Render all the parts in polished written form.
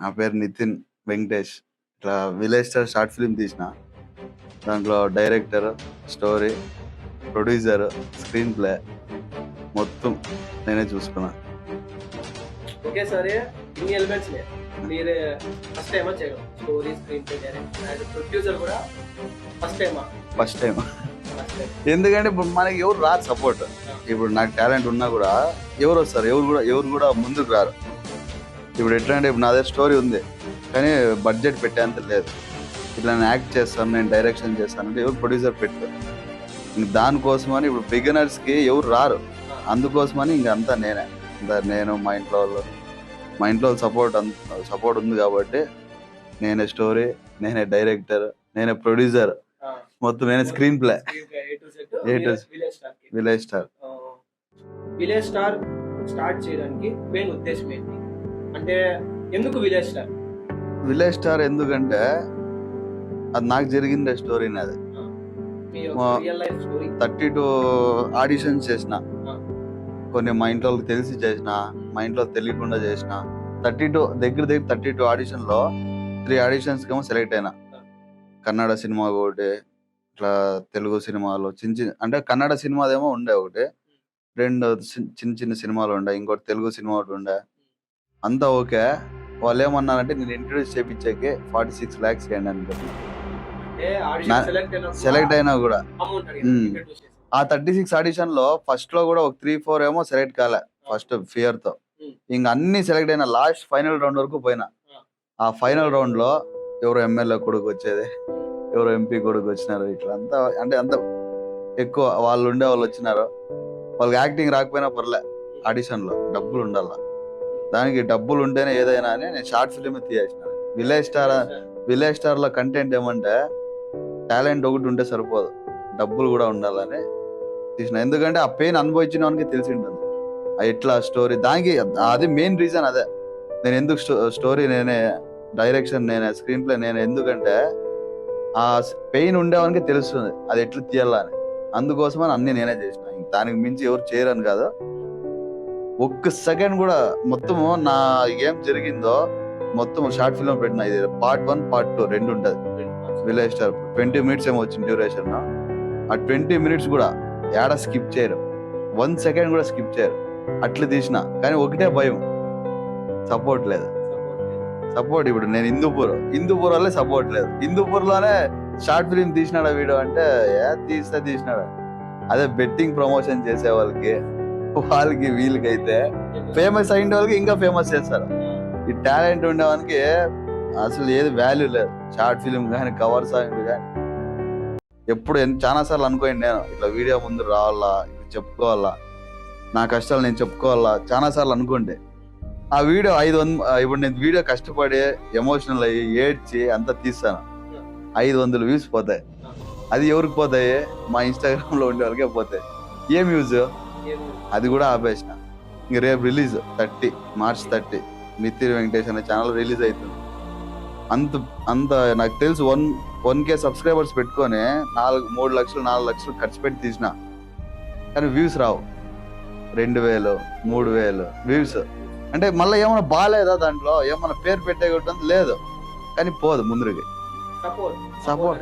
నా పేరు నితిన్ వెంకటేష్. ఇట్లా విలేజ్ స్టార్ షార్ట్ ఫిల్మ్ తీసిన. దాంట్లో director, story, producer, screen play మొత్తం నేనే చూసుకున్నా. ఓకే సరే, ఇన్ని ఎలిమెంట్స్ మీరే ఫస్ట్ టైమా చేయడం? Story, screen play, direction and producer కూడా ఫస్ట్ టైం. ఎందుకంటే ఇప్పుడు మనకి ఎవరు రాదు సపోర్ట్. ఇప్పుడు నాకు టాలెంట్ ఉన్నా కూడా ఎవరు వస్తారు? ఎవరు కూడా ముందుకు రారు. ఇప్పుడు ఎట్లా అంటే, ఇప్పుడు నా దగ్గర స్టోరీ ఉంది కానీ బడ్జెట్ పెట్టేంత లేదు. ఇట్లా నేను యాక్ట్ చేస్తాను, నేను డైరెక్షన్ చేస్తాను అంటే ఎవరు ప్రొడ్యూసర్ పెట్టారు. దానికోసమని ఇప్పుడు బిగినర్స్కి ఎవరు రారు. అందుకోసమని అంతా నేనే. నేను మా ఇంట్లో సపోర్ట్ ఉంది కాబట్టి నేనే స్టోరీ, నేనే డైరెక్టర్, నేనే ప్రొడ్యూసర్, మొత్తం నేనే screen play. Village star start చేయడానికి మెయిన్ ఉద్దేశం ఏంటి? అంటే ఎందుకు విలేజ్ స్టార్? ఎందుకంటే అది నాకు జరిగిందే స్టోరీని. అది 32 ఆడిషన్స్ చేసిన. కొన్ని మా ఇంట్లో తెలిసి చేసిన, మా ఇంట్లో తెలియకుండా చేసిన. 32 ఆడిషన్లో 3 ఆడిషన్స్కి ఏమో సెలెక్ట్ అయినా. కన్నడ సినిమా ఒకటి, ఇట్లా తెలుగు సినిమాలో చిన్న అంటే కన్నడ సినిమాదేమో ఉండే ఒకటి, 2 చిన్న సినిమాలు ఉండే, ఇంకోటి తెలుగు సినిమా ఒకటి ఉండే. అంతా ఓకే. వాళ్ళు ఏమన్నారంటే నేను ఇంట్రొడ్యూస్ చేయించాకే 46 lakhs చేయండి అని చెప్పి. సెలెక్ట్ అయినా కూడా ఆ 36 ఆడిషన్ లో ఫస్ట్ లో కూడా ఒక 3-4 ఏమో సెలెక్ట్ కాలే, ఫస్ట్ ఫియర్ తో. ఇంక అన్ని సెలెక్ట్ అయినా లాస్ట్ ఫైనల్ రౌండ్ వరకు పోయినా. ఆ ఫైనల్ రౌండ్ లో ఎవరు ఎమ్మెల్యే కొడుకు వచ్చేది, ఎవరు ఎంపీ కొడుకు వచ్చినారు, ఇట్లా అంతా అంటే అంత ఎక్కువ వాళ్ళు వచ్చినారు. వాళ్ళకి యాక్టింగ్ రాకపోయినా పర్లే, ఆడిషన్ లో డబ్బులు ఉండాల. దానికి డబ్బులు ఉంటేనే ఏదైనా అని నేను షార్ట్ ఫిల్మ్ తీసేసిన. విలేజ్ స్టార్ లో కంటెంట్ ఏమంటే టాలెంట్ ఒకటి ఉంటే సరిపోదు, డబ్బులు కూడా ఉండాలని తీసిన. ఎందుకంటే ఆ పెయిన్ అనుభవించిన వానికి తెలిసి ఉంటుంది ఎట్లా స్టోరీ. దానికి అది మెయిన్ రీజన్ అదే. నేను ఎందుకు స్టోరీ నేనే, డైరెక్షన్ నేనే, స్క్రీన్ ప్లే నేనే. ఎందుకంటే ఆ పెయిన్ ఉండేవానికి తెలుస్తుంది అది ఎట్లా తీయాలని. అందుకోసమని అన్ని నేనే చేసిన. దానికి మించి ఎవరు చేయరని కాదు. ఒక్క సెకండ్ కూడా మొత్తము నా ఏం జరిగిందో మొత్తం షార్ట్ ఫిల్మ్ పెట్టిన. ఇది పార్ట్ 1, పార్ట్ 2 2 ఉంటది. విలేజ్ స్టార్ 20 minutes ఏమో వచ్చింది డ్యూరేషన్. ఆ 20 minutes కూడా ఏడా స్కిప్ చేయరు, 1 second కూడా స్కిప్ చేయరు. అట్లా తీసిన. కానీ ఒకటే భయం, సపోర్ట్ లేదు. సపోర్ట్ ఇప్పుడు నేను హిందూపూర్ వల్లే సపోర్ట్ లేదు. హిందూపూర్లోనే షార్ట్ ఫిల్మ్ తీసినాడా వీడియో అంటే తీసినాడా. అదే బెట్టింగ్ ప్రమోషన్ చేసే వాళ్ళకి వీళ్ళకైతే ఫేమస్ అయిన వాళ్ళకి ఇంకా ఫేమస్ చేస్తారు. ఈ టాలెంట్ ఉండేవానికి అసలు ఏది వాల్యూ లేదు. షార్ట్ ఫిల్మ్ కానీ, కవర్ సాంగ్ కానీ. ఎప్పుడు చాలా సార్లు అనుకోండి నేను ఇట్లా వీడియో ముందు రావాలా, ఇట్లా చెప్పుకోవాలా, నా కష్టాలు నేను చెప్పుకోవాలా, చాలా సార్లు అనుకుంటే ఆ వీడియో 500 ఇప్పుడు నేను వీడియో కష్టపడి ఎమోషనల్ అయ్యి ఏడ్చి అంతా తీస్తాను, 500 views పోతాయి. అది ఎవరికి పోతాయి? మా ఇన్స్టాగ్రామ్ లో ఉండే వాళ్ళకే పోతాయి. ఏం యూజ్? అది కూడా ఆపేసిన. ఇంక రేపు రిలీజ్ March 30 నితిన్ వెంకటేష్ అనే ఛానల్ రిలీజ్ అవుతుంది. అంత నాకు తెలుసు 1K సబ్స్క్రైబర్స్ పెట్టుకొని 3 లక్షలు 4 లక్షలు ఖర్చు పెట్టి తీసిన. కానీ వ్యూస్ రావు. 2000 3000 వ్యూస్ అంటే మళ్ళీ ఏమైనా బాగాలేదా? దాంట్లో ఏమన్నా పేరు పెట్టేయడం లేదు. కానీ పోదు ముందుకి. సపోర్ట్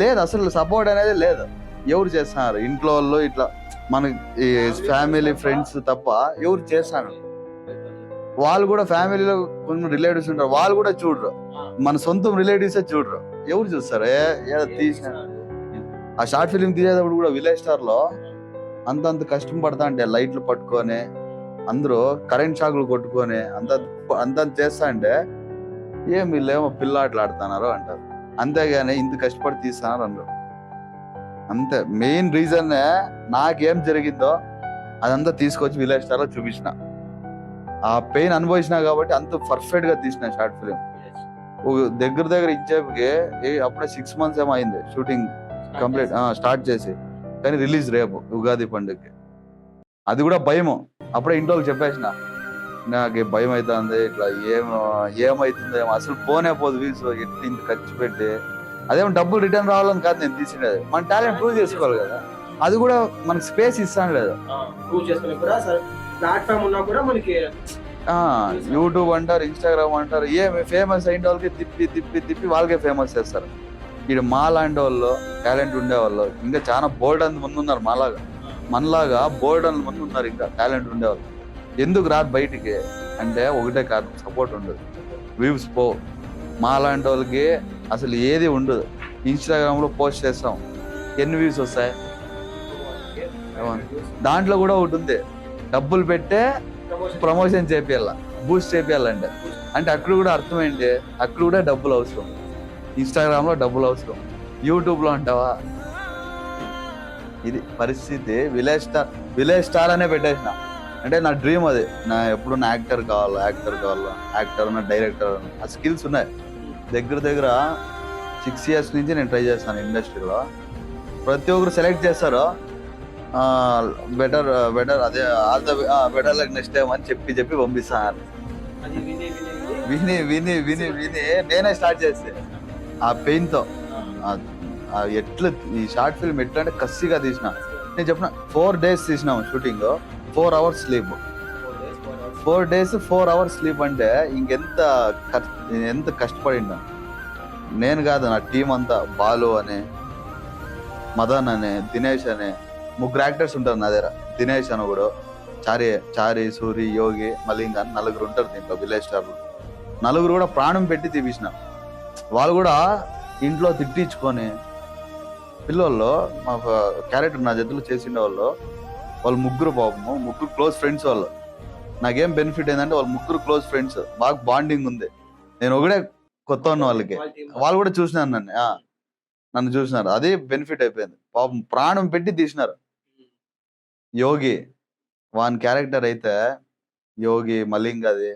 లేదు, అసలు సపోర్ట్ అనేది లేదు. ఎవరు చేస్తున్నారు? ఇంట్లో వాళ్ళు ఇట్లా మనకి ఫ్యామిలీ ఫ్రెండ్స్ తప్ప ఎవరు చేస్తాను. వాళ్ళు కూడా ఫ్యామిలీలో కొన్ని రిలేటివ్స్ ఉంటారు, వాళ్ళు కూడా చూడరు. మన సొంతం రిలేటివ్సే చూడరు. ఎవరు చూస్తారు? ఏదో తీసిన ఆ షార్ట్ ఫిలిం తీసేటప్పుడు కూడా విలేజ్ స్టార్ లో అంత కష్టం పడతా అంటే లైట్లు పట్టుకొని అందరూ కరెంట్ షాకులు కొట్టుకొని అంత చేస్తా అంటే ఏం వీళ్ళేమో పిల్లాట్లు ఆడుతున్నారు అంటారు. అంతేగాని ఇంత కష్టపడి తీస్తున్నారు అందరూ. అంతే మెయిన్ రీజన్. నాకేం జరిగిందో అదంతా తీసుకొచ్చి విలేజ్ స్టార్ లో చూపించిన. ఆ పెయిన్ అనుభవించిన కాబట్టి అంత పర్ఫెక్ట్ గా తీసిన షార్ట్ ఫిలిం. దగ్గర ఇచ్చేపుకి అప్పుడే 6 months ఏమో అయింది షూటింగ్ కంప్లీట్ స్టార్ట్ చేసి. కానీ రిలీజ్ రేపు ఉగాది పండుగకి. అది కూడా భయము. అప్పుడే ఇంట్లో చెప్పేసిన, నాకు భయం అవుతుంది, ఇట్లా ఏమవుతుందో ఏమో, అసలు పోనే పోదు వ్యూస్ ఎట్టి ఇంత ఖర్చు పెట్టి. అదేమో డబ్బులు రిటర్న్ రావాలని కాదు నేను తీసినది, మన టాలెంట్ ప్రూవ్ చేసుకోవాలి కదా. అది కూడా మనకి స్పేస్ ఇస్తాను లేదు. ప్రూవ్ చేసుకుని కూడా ప్లాట్ఫామ్ ఉన్నా కూడా మనకి యూట్యూబ్ అంటారు, ఇన్స్టాగ్రామ్ అంటారు, ఏమి ఫేమస్ అయిన వాళ్ళకి తిప్పి తిప్పి తిప్పి వాళ్ళకే ఫేమస్ చేస్తారు. ఇక్కడ మా లాంటి వాళ్ళు టాలెంట్ ఉండేవాళ్ళు ఇంకా చాలా బోల్డ్ అంత మంది ఉన్నారు. మనలాగా బోల్డ్ అంత మంది ఉన్నారు ఇంకా టాలెంట్ ఉండేవాళ్ళు. ఎందుకు రాదు బయటికి అంటే ఒకటే కారణం, సపోర్ట్ ఉండదు, వ్యూస్ పో. మా లాంటి వాళ్ళకి అసలు ఏది ఉండదు. ఇన్స్టాగ్రామ్ లో పోస్ట్ చేస్తాం, ఎన్ని వ్యూస్ వస్తాయి? దాంట్లో కూడా ఒకటి ఉంది, డబ్బులు పెట్టే ప్రమోషన్ చేపియాల, బూస్ట్ చేపియాలంటే. అంటే అక్కడ కూడా అర్థం ఏంటి, అక్కడ కూడా డబ్బులు అవసరం. ఇన్స్టాగ్రామ్ లో డబ్బులు అవసరం, యూట్యూబ్ లో అంటావా? ఇది పరిస్థితి. విలేజ్ స్టార్ అనే పెట్టేసిన. అంటే నా డ్రీమ్ అది, నా ఎప్పుడు నా యాక్టర్ కావాలి, యాక్టర్ అన్న, డైరెక్టర్ అన్న, ఆ స్కిల్స్ ఉన్నాయి. దగ్గర 6 years నుంచి నేను ట్రై చేస్తాను ఇండస్ట్రీలో. ప్రతి ఒక్కరు సెలెక్ట్ చేస్తారు, బెటర్ అదే all the better like next time అని చెప్పి పంపిస్తాను. విని నేనే స్టార్ట్ చేస్తే ఆ పెయిన్ తో ఎట్లా ఈ షార్ట్ ఫిల్మ్ ఎట్లా అంటే కసిగా తీసిన. నేను చెప్పిన 4 days తీసినాము shooting, 4 hours sleep. 4 days 4 hours sleep అంటే ఎంత కష్టపడిందా. నేను కాదు, నా టీం అంతా, బాలు అనే, మదన్ అనే, దినేష్ అనే, 3 యాక్టర్స్ ఉంటారు నా దగ్గర. దినేష్ అని కూడా, చారి, సూరి, యోగి, మళ్ళీ ఇంకా 4 ఉంటారు దీంట్లో విలేజ్ స్టార్లు. 4 కూడా ప్రాణం పెట్టి తీపించిన. వాళ్ళు కూడా ఇంట్లో తిట్టించుకొని, పిల్లల్లో మా క్యారెక్టర్ నా చేతులు చేసిండే వాళ్ళు 3 పాపము, 3 క్లోజ్ ఫ్రెండ్స్. వాళ్ళు నాకేం బెనిఫిట్ ఏంటంటే వాళ్ళు 3 క్లోజ్ ఫ్రెండ్స్, బాగా బాండింగ్ ఉంది. నేను ఒకటే కొత్త ఉన్న వాళ్ళకి, వాళ్ళు కూడా చూసినారు నన్ను చూసినారు, అదే బెనిఫిట్ అయిపోయింది. పాపం ప్రాణం పెట్టి తీసినారు. యోగి వాని క్యారెక్టర్ అయితే, యోగి, మలింగది,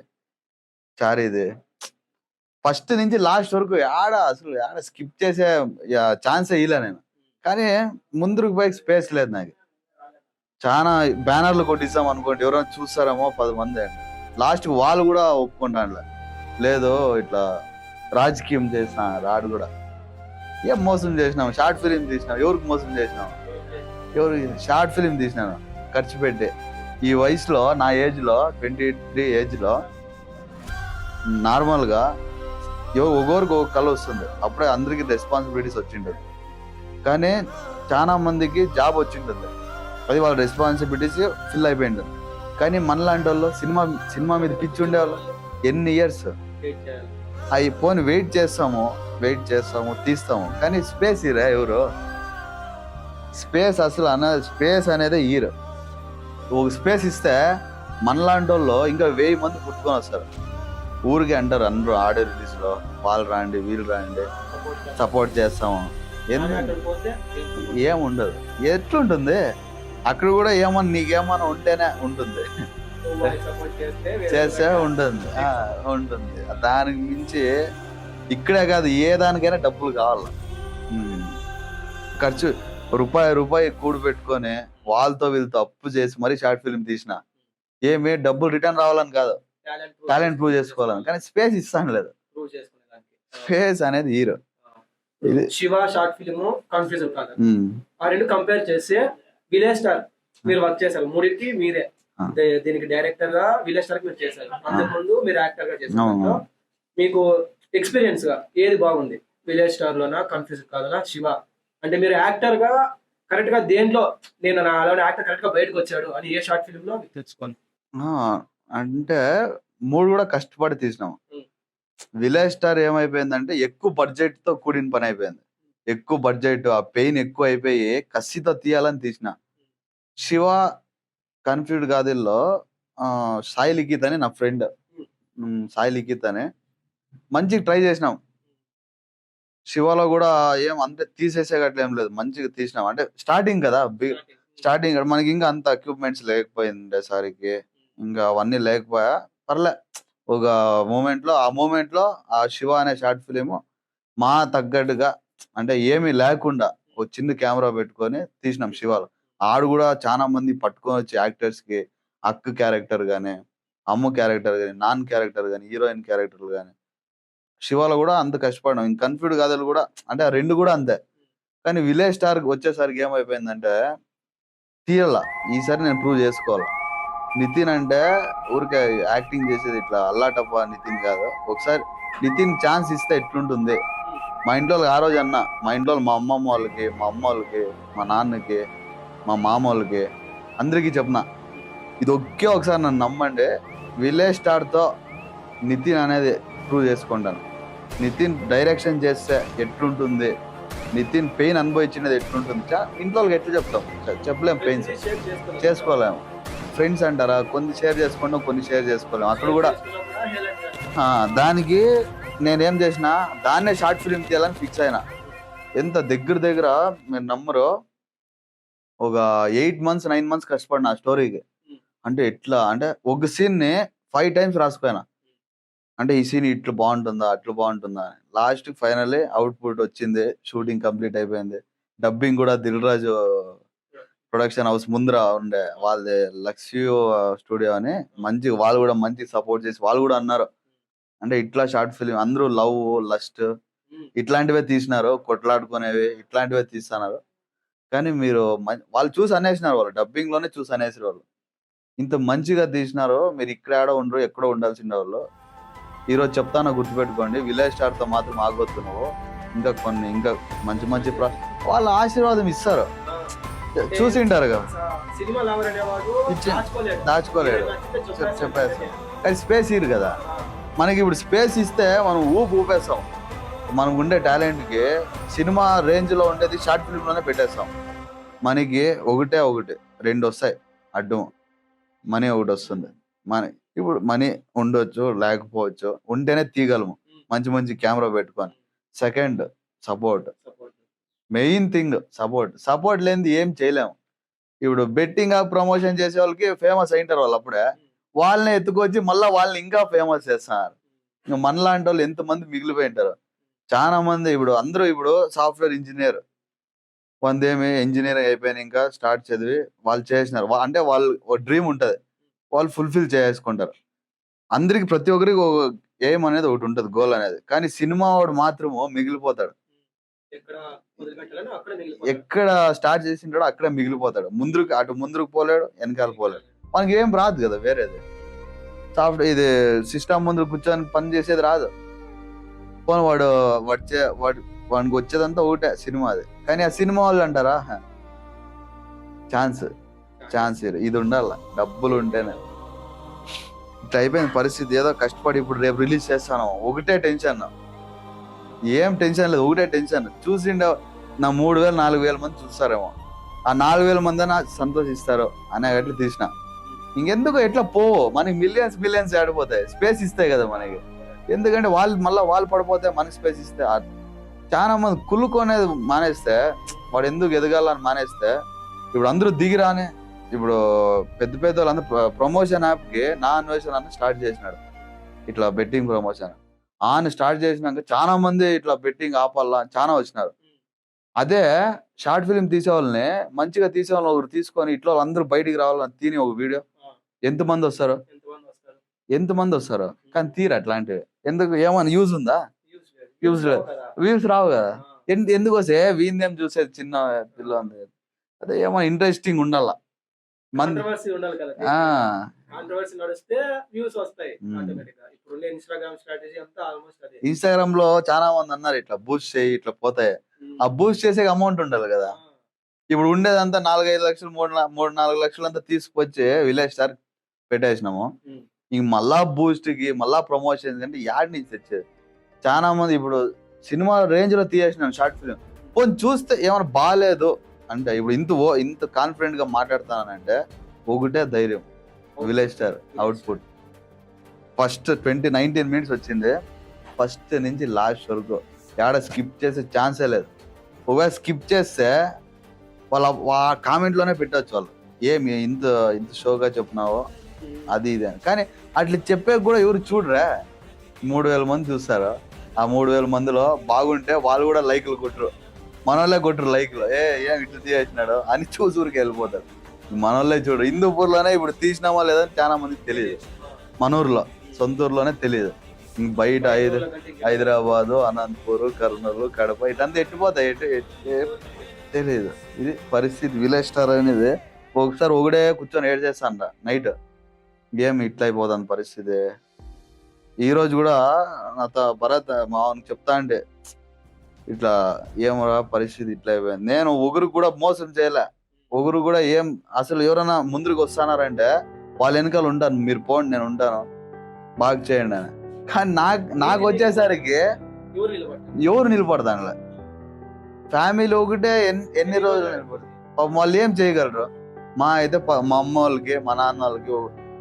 చారీది, ఫస్ట్ నుంచి లాస్ట్ వరకు అసలు స్కిప్ చేసే ఛాన్సే ఇలే నేను. కానీ ముందుకు పోయి స్పేస్ లేదు నాకు. చాలా బ్యానర్లు కొట్టిస్తాం అనుకోండి, ఎవరైనా చూస్తారేమో 10 మంది. లాస్ట్ వాళ్ళు కూడా ఒప్పుకుంటాను, లేదు ఇట్లా రాజకీయం చేసిన రాడు కూడా. ఏం మోసం చేసినాం, షార్ట్ ఫిలిం తీసినాం, ఎవరికి మోసం చేసినాం? షార్ట్ ఫిలిం తీసినాను ఖర్చు పెట్టి. ఈ వయసులో, నా ఏజ్ లో 23 ఏజ్ లో నార్మల్ గా ఒకరికి ఒక కళ వస్తుంది. అప్పుడే అందరికి రెస్పాన్సిబిలిటీస్ వచ్చిండదు. కానీ చాలా మందికి జాబ్ వచ్చింటుంది, అది వాళ్ళ రెస్పాన్సిబిలిటీస్ ఫిల్ అయిపోయింటుంది. కానీ మనలాంటి వాళ్ళు సినిమా మీద పిచ్చి ఉండేవాళ్ళు ఎన్ని ఇయర్స్ అయిపోయి వెయిట్ చేస్తాము, తీస్తాము. కానీ స్పేస్ ఇరా ఎవరు? స్పేస్ అసలు స్పేస్ అనేది ఈరు. ఒక స్పేస్ ఇస్తే మనలాంటి వాళ్ళు ఇంకా 1000 మంది పుట్టుకొని వస్తారు. ఊరికి అంటారు అందరూ ఆడియో రిలీజ్ లో, వాళ్ళు రాండి, వీళ్ళు రాండి, సపోర్ట్ చేస్తాము. ఏముండదు. ఎట్లుంటుంది అక్కడ కూడా? ఏమన్నా నీకేమన్నా ఉంటేనే ఉంటుంది, చేస్తే ఉంటుంది. దానికి మించి ఇక్కడే కాదు, ఏ దానికైనా డబ్బులు కావాలి. ఖర్చు రూపాయి కూడి పెట్టుకొని వాళ్ళతో వీళ్ళతో అప్పు చేసి మరీ షార్ట్ ఫిల్మ్ తీసిన. ఏమి డబ్బులు రిటర్న్ రావాలని కాదు, టాలెంట్ ప్రూవ్ చేసుకోవాలని. కానీ స్పేస్ ఇస్తాను లేదు. స్పేస్ అనేది హీరో. ఇది శివ షార్ట్ ఫిల్మ్, కన్ఫ్యూజన్ కాదు, ఆ రెండు కంపేర్ చేస్తే విలేజ్ స్టార్ మీరు వర్క్ చేశారు, 3కి మీరే. దీనికి డైరెక్టర్ గా విలేజ్ స్టార్ మీరు చేశారు, అంతకుముందు మీరు యాక్టర్ గా చేశారు. మీకు ఎక్స్పీరియన్స్ గా ఏది బాగుంది? విలేజ్ స్టార్ లోనా, కన్ఫ్యూజన్ కాదనా, శివ? అంటే మీరు యాక్టర్ గా కరెక్ట్ గా దేంట్లో నేను అలానే యాక్టర్ కరెక్ట్ గా బయటకు వచ్చాడు అని ఏ షార్ట్ ఫిల్మ్ లో తెచ్చుకోండి? అంటే 3 కూడా కష్టపడి తీసినాం. విలేజ్ స్టార్ ఏమైపోయిందంటే ఎక్కువ బడ్జెట్ తో కూడిన పని అయిపోయింది. ఎక్కువ బడ్జెట్, ఆ పెయిన్ ఎక్కువ అయిపోయి కసితో తీయాలని తీసిన. శివ కన్ఫ్యూజ్డ్ గాదిల్లో సాయి లిఖిత్ అని నా ఫ్రెండ్, సాయి లిఖిత్ అని మంచిగా ట్రై చేసినాం. శివలో కూడా ఏం అంతే తీసేసేగట్ల ఏం లేదు, మంచిగా తీసినాం. అంటే స్టార్టింగ్ కదా, స్టార్టింగ్ మనకి ఇంకా అంత ఎక్విప్మెంట్స్ లేకపోయిండేసరికి, ఇంకా అవన్నీ లేకపోయా పర్లే. ఒక మూమెంట్ లో ఆ శివ అనే షార్ట్ ఫిలిం మా తగ్గట్టుగా, అంటే ఏమీ లేకుండా ఒక చిన్న కెమెరా పెట్టుకొని తీసినాం శివలో. ఆడు కూడా చాలా మంది పట్టుకొని వచ్చి యాక్టర్స్ కి, అక్క క్యారెక్టర్ గానీ, అమ్ము క్యారెక్టర్ గానీ, నాన్ క్యారెక్టర్ గానీ, హీరోయిన్ క్యారెక్టర్లు గానీ, శివలో కూడా అంత కష్టపడినాం. ఇంక కన్ఫ్యూడ్ కథలు కూడా అంటే ఆ 2 కూడా అంతే. కానీ విలేజ్ స్టార్ వచ్చేసరికి ఏమైపోయిందంటే తీయాల, ఈసారి నేను ప్రూవ్ చేసుకోవాలి. నితిన్ అంటే ఊరికే యాక్టింగ్ చేసేది ఇట్లా అల్లాటప్ప నితిన్ కాదు. ఒకసారి నితిన్ ఛాన్స్ ఇస్తే ఎట్లుంటుంది. మా ఇంట్లో వాళ్ళకి ఆ రోజు అన్న, మా ఇంట్లో మా అమ్మమ్మ వాళ్ళకి, మా అమ్మ వాళ్ళకి, మా నాన్నకి, మా మామ వాళ్ళకి అందరికీ చెప్పిన, ఇది ఒకసారి నన్ను నమ్మండి, విలేజ్ స్టార్తో నితిన్ అనేది ప్రూవ్ చేసుకుంటాను. నితిన్ డైరెక్షన్ చేస్తే ఎట్లుంటుంది, నితిన్ పెయిన్ అనుభవించినది ఎట్లుంటుంది, ఇంట్లో వాళ్ళకి ఎట్లా చెప్తాం, చెప్పలేము. పెయిన్ చేసుకోలేము. ఫ్రెండ్స్ అంటారా, కొన్ని షేర్ చేసుకుంటాం, కొన్ని షేర్ చేసుకోలేము. అక్కడ కూడా దానికి నేనేం చేసిన, దాన్నే షార్ట్ ఫిల్మ్ తీయాలని ఫిక్స్ అయినా. ఎంత దగ్గర మీరు నమ్మరు, ఒక 8 months 9 months కష్టపడిన ఆ స్టోరీకి. అంటే ఎట్లా అంటే ఒక సీన్ ని 5 times రాసిపోయినా. అంటే ఈ సీన్ ఇట్లా బాగుంటుందా, అట్లా బాగుంటుందా అని. లాస్ట్ ఫైనల్లీ అవుట్పుట్ వచ్చింది, షూటింగ్ కంప్లీట్ అయిపోయింది. డబ్బింగ్ కూడా దిల్ రాజు ప్రొడక్షన్ హౌస్ ముందర ఉండే వాళ్ళది లక్ష్యూ స్టూడియో అని, మంచి వాళ్ళు కూడా మంచి సపోర్ట్ చేసి వాళ్ళు కూడా అన్నారు, అంటే ఇట్లా షార్ట్ ఫిల్మ్ అందరూ లవ్ లస్ట్ ఇట్లాంటివే తీసినారు, కొట్లాడుకునేవి ఇట్లాంటివే తీస్తున్నారు. కానీ మీరు వాళ్ళు చూసి అనేసినారు, వాళ్ళు డబ్బింగ్ లోనే చూసి అనేసిన వాళ్ళు, ఇంత మంచిగా తీసినారు, మీరు ఇక్కడ ఆడ ఉండరు, ఎక్కడో ఉండాల్సిన వాళ్ళు. ఈరోజు చెప్తాను, గుర్తుపెట్టుకోండి, విలేజ్ స్టార్ తో మాత్రం ఆగొద్దు నువ్వు. ఇంకా మంచి మంచి వాళ్ళ ఆశీర్వాదం ఇస్తారు, చూసింటారు కదా. దాచుకోలేడు, చెప్పేస్తాం. కానీ స్పేస్ ఇరు కదా మనకి. ఇప్పుడు స్పేస్ ఇస్తే మనం ఊపేస్తాం. మనకు ఉండే టాలెంట్కి సినిమా రేంజ్లో ఉండేది షార్ట్ ఫిల్మ్లోనే పెట్టేస్తాం. మనకి ఒకటి 2 వస్తాయి అడ్డం, మనీ ఒకటి వస్తుంది. ఇప్పుడు మనీ ఉండొచ్చు, లేకపోవచ్చు, ఉంటేనే తీయగలము మంచి మంచి కెమెరా పెట్టుకొని. Second support, main thing support లేనిది ఏం చేయలేము. ఇప్పుడు బెట్టింగ్ ప్రమోషన్ చేసే వాళ్ళకి ఫేమస్ అయింటారు వాళ్ళు, అప్పుడే వాళ్ళని ఎత్తుకొచ్చి మళ్ళీ వాళ్ళని ఇంకా ఫేమస్ చేస్తున్నారు. ఇంకా మనలాంటి వాళ్ళు ఎంతమంది మిగిలిపోయింటారు. చాలా మంది అందరూ సాఫ్ట్వేర్ ఇంజనీర్, కొందేమి ఇంజనీరింగ్ అయిపోయిన ఇంకా స్టార్ట్ చదివి వాళ్ళు చేసినారు. అంటే వాళ్ళు డ్రీమ్ ఉంటుంది, వాళ్ళు ఫుల్ఫిల్ చేసుకుంటారు. అందరికి ప్రతి ఒక్కరికి ఎయిమ్ అనేది ఒకటి ఉంటుంది, గోల్ అనేది. కానీ సినిమా వాడు మాత్రము మిగిలిపోతాడు. ఎక్కడ స్టార్ట్ చేసింటాడో అక్కడే మిగిలిపోతాడు. ముందుకు పోలేడు, వెనకాల పోలేడు. మనకి ఏం రాదు కదా వేరేది. ఇది సిస్టమ్ ముందు కూర్చొని పని చేసేది రాదు. వాడికి వచ్చేదంతా ఒకటే సినిమా అది. కానీ ఆ సినిమా వాళ్ళు అంటారా, ఛాన్స్ ఇది ఉండాల, డబ్బులు ఉంటేనే. ఇట్లా అయిపోయింది పరిస్థితి. ఏదో కష్టపడి ఇప్పుడు రేపు రిలీజ్ చేస్తాను, ఒకటే టెన్షన్, ఏం టెన్షన్ లేదు, ఒకటే టెన్షన్. చూసిండే నా 3,000 4,000 మంది చూస్తారేమో, ఆ 4,000 మంది సంతోషిస్తారు అనేటట్లు తీసిన. ఇంకెందుకు ఎట్లా పోవు, మనకి మిలియన్స్ ఆడిపోతాయి. స్పేస్ ఇస్తాయి కదా మనకి. ఎందుకంటే వాళ్ళు పడిపోతే మనకి స్పేస్ ఇస్తే. చాలా మంది కుళ్ళుకొనేది మానేస్తే, వాడు ఎందుకు ఎదగాలని మానేస్తే, ఇప్పుడు అందరూ దిగిరానే. ఇప్పుడు పెద్ద వాళ్ళందరూ ప్రమోషన్ యాప్కి నా అన్వేషణ అని స్టార్ట్ చేసినాడు, ఇట్లా బెట్టింగ్ ప్రమోషన్ స్టార్ట్ చేసినాక చాలా మంది ఇట్లా బెట్టింగ్ ఆపాలా చాలా వచ్చినారు. అదే షార్ట్ ఫిల్మ్ తీసేవాళ్ళని, మంచిగా తీసేవాళ్ళని ఒకరు తీసుకొని ఇట్లా అందరూ బయటికి రావాలని తిని ఒక వీడియో ఎంతమంది వస్తారు, కానీ తీరు అట్లాంటివి. ఎందుకు, ఏమైనా యూజ్ ఉందా? యూజ్ లేదు, వ్యూస్ రావు కదా. ఎందుకు వస్తే వీందేం చూసేది, చిన్న పిల్ల ఉంది. అదే ఏమైనా ఇంట్రెస్టింగ్ ఉండాల, ఇన్స్టాగ్రామ్ లో చాలా మంది అన్నారు ఇట్లా బూస్ట్ చేయి, ఇట్లా పోతాయి. ఆ బూస్ట్ చేసే అమౌంట్ ఉండాలి కదా. ఇప్పుడు ఉండేదంతా 4-5 లక్షలు 3-4 లక్షలు అంతా తీసుకొచ్చి విలేజ్ స్టార్ పెట్టేసినాము. ఇంక మళ్ళా బూస్ట్ కి మళ్ళా ప్రమోషన్ అంటే యాడ్ నుంచి తెచ్చేది. చాలా మంది ఇప్పుడు సినిమా రేంజ్ లో తీసేసినాను షార్ట్ ఫిల్మ్, పోనీ చూస్తే ఏమైనా బాగాలేదు అంటే, ఇప్పుడు ఇంత కాన్ఫిడెంట్ గా మాట్లాడతానంటే ఒకటే ధైర్యం, village star output. First 19 minutes వచ్చింది, ఫస్ట్ నుంచి లాస్ట్ వరకు ఏడ స్కిప్ చేసే ఛాన్సే లేదు. ఒకవేళ స్కిప్ చేస్తే వాళ్ళ కామెంట్ లోనే పెట్టచ్చు, వాళ్ళు ఏమి ఇంత షోగా చెప్పినావో అది ఇది అని. కానీ అట్లా చెప్పే కూడా ఎవరు చూడరా. 3,000 మంది చూస్తారు, ఆ 3,000 మందిలో బాగుంటే వాళ్ళు కూడా లైక్లు కొట్టరు, మనోళ్ళే కొట్టరు లైక్లు. ఏం ఇట్లా తీసేసినాడు అని చూసూరికి వెళ్ళిపోతారు. మనోళ్ళే చూడరు. హిందూపూర్లోనే ఇప్పుడు తీసినామా లేదని చాలా మందికి తెలియదు, మనూరులో సొంత ఊర్లోనే తెలియదు. బయట హైదరాబాదు, అనంతపూర్, కర్నూలు, కడప ఇటంతా ఎట్టిపోతాయి, తెలియదు. ఇది పరిస్థితి. విలేజ్ స్టార్ అనేది ఒకసారి ఒకడే కూర్చొని ఏడ్ చేస్తాను నైట్. ఏమి ఇట్లా అయిపోతుంది పరిస్థితి. ఈ రోజు కూడా నాతో భరత్ మావనికి చెప్తా అంటే ఇట్లా ఏమరా పరిస్థితి ఇట్లా అయిపోయింది. నేను ఒకరు కూడా మోసం చేయలే, ఒకరు కూడా ఏం అసలు ఎవరైనా ముందుకు వస్తున్నారంటే వాళ్ళ వెనకాల ఉంటాను, మీరు పోండి నేను ఉంటాను బాగా చేయండి అని. కానీ నాకు వచ్చేసరికి ఎవరు నిలబడతాను. ఫ్యామిలీ ఒకటే ఎన్ని రోజులు నిలబడతారు పాపం, వాళ్ళు ఏం చేయగలరు. మా అయితే మా అమ్మ వాళ్ళకి మా నాన్న వాళ్ళకి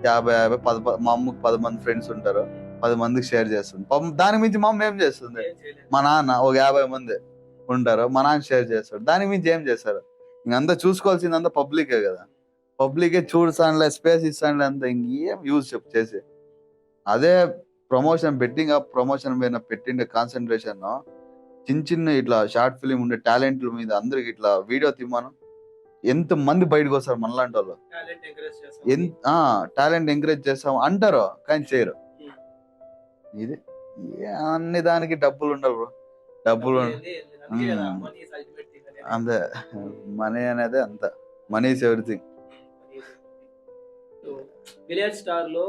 50 మా అమ్మకి 10 మంది ఫ్రెండ్స్ ఉంటారు, 10 మందికి షేర్ చేస్తుంది పాపం. దానికి మించి మా అమ్మ ఏం చేస్తుంది, మా నాన్న ఒక 50 మంది ఉంటారు, మా నాన్న షేర్ చేస్తాడు, దానికి మించి ఏం చేస్తారు. ఇంకంతా చూసుకోవాల్సిందంతా పబ్లికే కదా, పబ్లికే చూడసానులే స్పేస్ ఇస్తానులే అంత ఇంకేం యూజ్ చేసి. అదే ప్రమోషన్ బెట్టింగ్ ప్రమోషన్ మీద పెట్టిండే కాన్సన్ట్రేషన్ చిన్న ఇట్లా షార్ట్ ఫిలిం ఉండే టాలెంట్ల మీద అందరికి ఇట్లా వీడియో తీమాను ఎంత మంది బయటకు వస్తారు మనలాంటి వాళ్ళు. టాలెంట్ ఎంకరేజ్ చేస్తాం అంటారు కానీ చేయరు. ఇది అన్ని దానికి డబ్బులు ఉండవు బ్రో, డబ్బులు అంతే. మనీ అనేది అంత, money is everything. Village star లో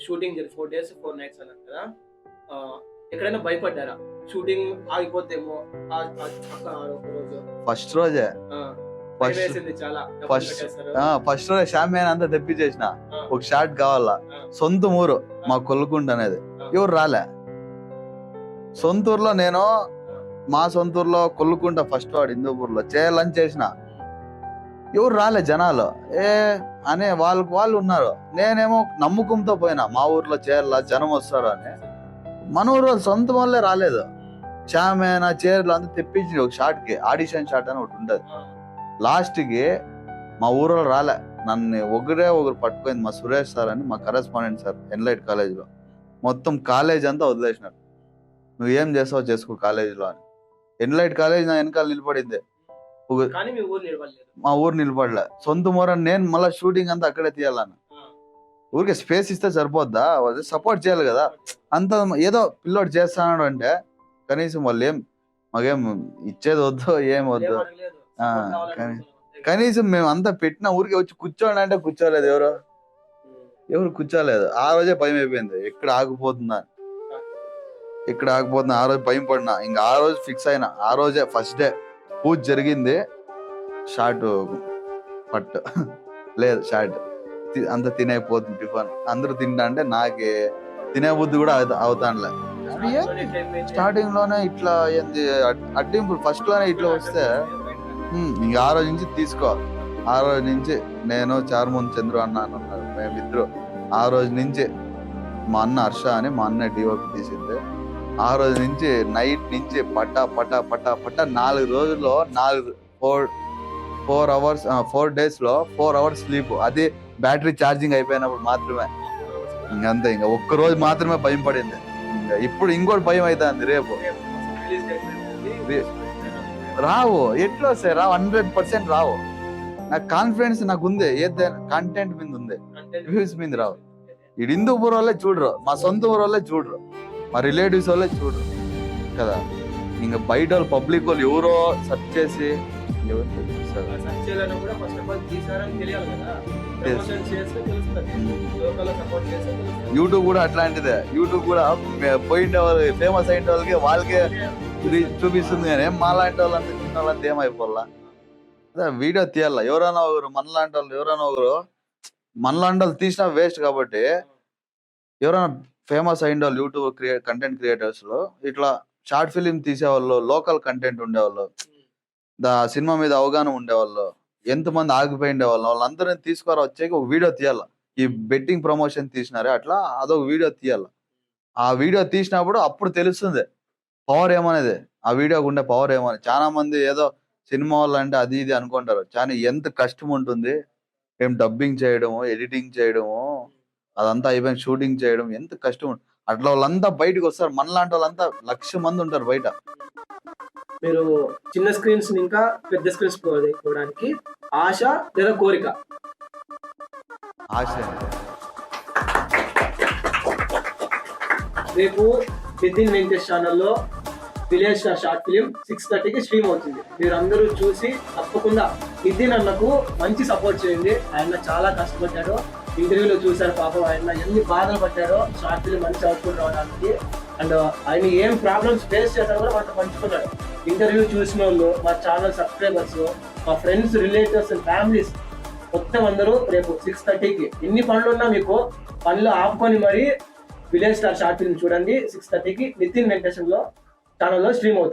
షూటింగ్ 4 days 4 nights అన్నారు కదా, ఎక్కడైనా భయపడ్డారా షూటింగ్ ఆగిపోతేమో ఒక రోజు? ఫస్ట్ రోజే ఫస్ట్ రోజే షామియానా అంతా తెప్పించేసిన, ఒక షాట్ కావాలా. సొంత ఊరు మా కొల్లుకుంట అనేది, ఎవరు రాలే. సొంత ఊర్లో నేను మా సొంత ఊర్లో కొల్లుకుంట ఫస్ట్ వాడు హిందూపూర్ లో చేయాలని చేసిన, ఎవరు రాలే జనాలు అనే వాళ్ళు ఉన్నారు. నేనేమో నమ్మకంతో పోయినా మా ఊర్లో చేయాల జనం వస్తారు అని. మన ఊరు సొంత వాళ్ళే రాలేదు. షామియానా చీరలు అంతా తెప్పించి ఒక షాట్ కి ఆడిషన్ షాట్ అని ఒకటి ఉంటది, లాస్ట్ కి మా ఊర్లో రాలే. నన్ను ఒకరు పట్టుకుంది మా సురేష్ సార్ అని, మా కరెస్పాండెంట్ సార్ ఎన్లైట్ కాలేజ్ లో. మొత్తం కాలేజ్ అంతా వదిలేసినారు, నువ్వేం చేస్తావు చేసుకో కాలేజ్ లో అని. ఎన్లైట్ కాలేజ్ నా వెనకాల నిలబడింది, మా ఊరు నిలబడలే. సొంత ఊరు నేను మళ్ళీ షూటింగ్ అంతా అక్కడే తీయాలను. ఊరికే స్పేస్ ఇస్తే సరిపోద్దా, సపోర్ట్ చేయాలి కదా. అంత ఏదో పిల్లోడు చేస్తాడు అంటే కనీసం వాళ్ళు మాకేం ఇచ్చేది వద్దు ఏం వద్దు. కనీసం మేము అంతా పెట్టిన ఊరికి వచ్చి కూర్చోండి అంటే కూర్చోలేదు, ఎవరు కూర్చోలేదు. ఆ రోజే భయం అయిపోయింది, ఎక్కడ ఆగిపోతుందా. ఆ రోజు భయం పడినా, ఇంకా ఆ రోజు ఫిక్స్ అయినా. ఆ రోజే ఫస్ట్ డే పూజ జరిగింది, షార్ట్ పట్టు లేదు, షార్ట్ అంత తినేపోతుంది. టిఫిన్ అందరూ తింటా అంటే నాకే తినే బుద్ధి కూడా అవుతానులే. స్టార్టింగ్ లోనే ఇట్లా ఏంది అడ్డింపులు, ఫస్ట్ లోనే ఇట్లా వస్తే ఇంకా ఆ రోజు నుంచి తీసుకో. ఆ రోజు నుంచి నేను చార్మూన్ చంద్రు అన్న అని ఉన్నారు, మేమిద్దరు. ఆ రోజు నుంచి మా అన్న హర్ష అని మా అన్న డిఓపి తీసింది. ఆ రోజు నుంచి నైట్ నుంచి పట్టా 4 రోజుల్లో 4 hours 4 days లో 4 hours స్లీప్. అది బ్యాటరీ ఛార్జింగ్ అయిపోయినప్పుడు మాత్రమే. ఇంకంతే, ఇంకా ఒక్క రోజు మాత్రమే భయం పడింది. ఇప్పుడు ఇంకోటి భయం అవుతుంది, రేపు రావు. ఎట్లా వస్తాయి రావు, 100% రావు. నాకు కాన్ఫిడెన్స్ నాకు ఉంది, ఏదైనా కంటెంట్ మీద ఉంది, వ్యూస్ మీద రావు. ఇటు హిందూపూర్ వాళ్ళే చూడరు, మా సొంత ఊరు వాళ్ళే చూడరు, మా రిలేటివ్స్ వాళ్ళే చూడరు కదా. ఇంకా బయట వాళ్ళు పబ్లిక్ వాళ్ళు ఎవరో సెర్చ్ చేసి యూట్యూబ్ కూడా అట్లాంటిదే. యూట్యూబ్ కూడా పోయిన వాళ్ళు ఫేమస్ అయిన వాళ్ళకే చూపిస్తుంది, కానీ మాలాంటి వాళ్ళంతా చిన్న వాళ్ళంతా ఏమైపోవాలా. అదే వీడియో తీయాల, ఎవరైనా ఒకరు మనలాంటి వాళ్ళు తీసినా వేస్ట్. కాబట్టి ఎవరైనా ఫేమస్ అయిన వాళ్ళు యూట్యూబ్ కంటెంట్ క్రియేటర్స్ లో ఇట్లా షార్ట్ ఫిలిం తీసేవాళ్ళు, లోకల్ కంటెంట్ ఉండేవాళ్ళు, సినిమా మీద అవగాహన ఉండేవాళ్ళు, ఎంతమంది ఆగిపోయిండే వాళ్ళందరినీ తీసుకురా వచ్చాక ఒక వీడియో తీయాల. ఈ బెట్టింగ్ ప్రమోషన్ తీసినారే అట్లా అదొక వీడియో తీయాల. ఆ వీడియో తీసినప్పుడు అప్పుడు తెలుస్తుంది పవర్ ఏమనేది, ఆ వీడియోకి ఉండే పవర్ ఏమని. చాలా మంది ఏదో సినిమా వాళ్ళు అంటే అది ఇది అనుకుంటారు, కానీ ఎంత కష్టం ఉంటుంది. ఏం డబ్బింగ్ చేయడము, ఎడిటింగ్ చేయడము, అదంతా అయిపోయిన షూటింగ్ చేయడం ఎంత కష్టం. అట్లా వాళ్ళంతా బయటకు వస్తారు, మనలాంటి వాళ్ళంతా 1,00,000 మంది ఉంటారు బయట. మీరు చిన్న స్క్రీన్స్ ఇంకా పెద్ద స్క్రీన్స్ పోవడానికి ఆశ లేదా కోరిక? ఆశ. రేపు నితిన్ వెంకటేష్ ఛానల్లో విలేజ్ స్టార్ షార్ట్ ఫిలిం 6:30కి స్ట్రీమ్ అవుతుంది. మీరు అందరూ చూసి తప్పకుండా నితిన్ అన్నకు మంచి సపోర్ట్ చేయండి. ఆయన చాలా కష్టపడ్డాడు, ఇంటర్వ్యూలో చూసారు పాపం ఆయన ఎన్ని బాధలు పడ్డారో షార్ట్ ఫిల్మ్ మంచి అవుట్పుట్ రావడానికి. అండ్ ఆయన ఏం ప్రాబ్లమ్స్ ఫేస్ చేశారో కూడా మనతో పంచుకున్నాడు. ఇంటర్వ్యూ చూసిన వాళ్ళు, మా ఛానల్ సబ్స్క్రైబర్స్, మా ఫ్రెండ్స్, రిలేటివ్స్ అండ్ ఫ్యామిలీస్ మొత్తం అందరూ రేపు 6:30కి ఎన్ని పనులు ఉన్నా మీకు పనులు ఆపుకొని మరి విలేజ్ స్టార్ షార్ట్ ఫిల్మ్ చూడండి. 6:30కి నితిన్ వెంకటేశ్వర ఛానల్లో స్ట్రీమ్ అవుతుంది.